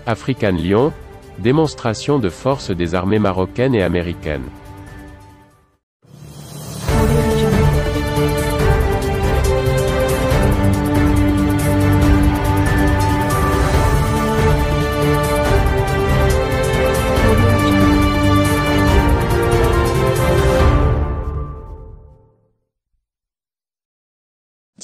African Lion, démonstration de force des armées marocaines et américaines.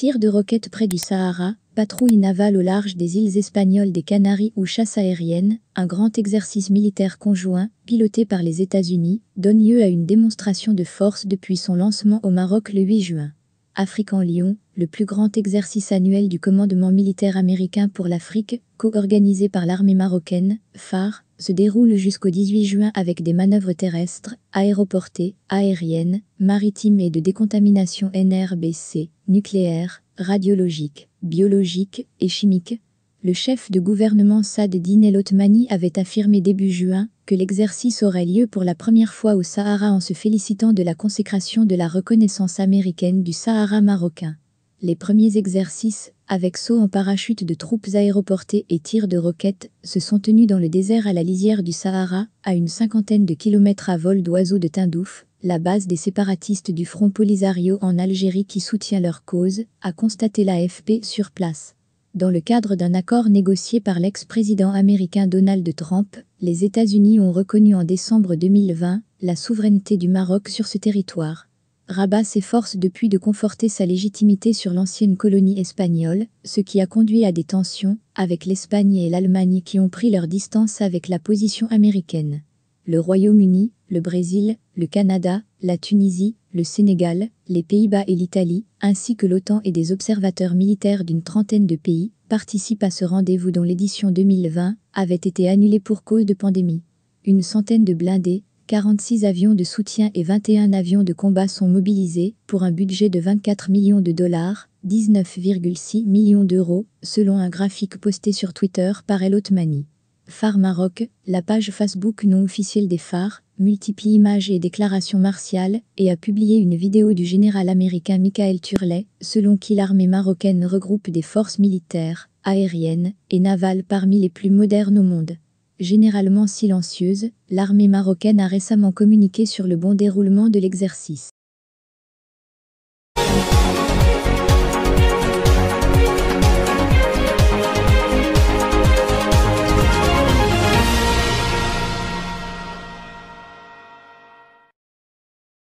Tir de roquettes près du Sahara, patrouille navale au large des îles espagnoles des Canaries ou chasse aérienne, un grand exercice militaire conjoint, piloté par les États-Unis, donne lieu à une démonstration de force depuis son lancement au Maroc le 8 juin. African Lion, le plus grand exercice annuel du commandement militaire américain pour l'Afrique, co-organisé par l'armée marocaine, phare, se déroule jusqu'au 18 juin avec des manœuvres terrestres, aéroportées, aériennes, maritimes et de décontamination NRBC, nucléaire, radiologique, biologique et chimique. Le chef de gouvernement Saad Din El Othmani avait affirmé début juin que l'exercice aurait lieu pour la première fois au Sahara en se félicitant de la consécration de la reconnaissance américaine du Sahara marocain. Les premiers exercices, avec saut en parachute de troupes aéroportées et tirs de roquettes, se sont tenus dans le désert à la lisière du Sahara, à une cinquantaine de kilomètres à vol d'oiseau de Tindouf, la base des séparatistes du Front Polisario en Algérie qui soutient leur cause, a constaté l'AFP sur place. Dans le cadre d'un accord négocié par l'ex-président américain Donald Trump, les États-Unis ont reconnu en décembre 2020 la souveraineté du Maroc sur ce territoire. Rabat s'efforce depuis de conforter sa légitimité sur l'ancienne colonie espagnole, ce qui a conduit à des tensions avec l'Espagne et l'Allemagne qui ont pris leur distance avec la position américaine. Le Royaume-Uni, le Brésil, le Canada, la Tunisie, le Sénégal, les Pays-Bas et l'Italie, ainsi que l'OTAN et des observateurs militaires d'une trentaine de pays, participent à ce rendez-vous dont l'édition 2020 avait été annulée pour cause de pandémie. Une centaine de blindés, 46 avions de soutien et 21 avions de combat sont mobilisés pour un budget de 24 millions de dollars, 19,6 millions d'euros, selon un graphique posté sur Twitter par El Othmani. Phare Maroc, la page Facebook non officielle des phares, multiplie images et déclarations martiales et a publié une vidéo du général américain Michael Turley, selon qui l'armée marocaine regroupe des forces militaires, aériennes et navales parmi les plus modernes au monde. Généralement silencieuse, l'armée marocaine a récemment communiqué sur le bon déroulement de l'exercice.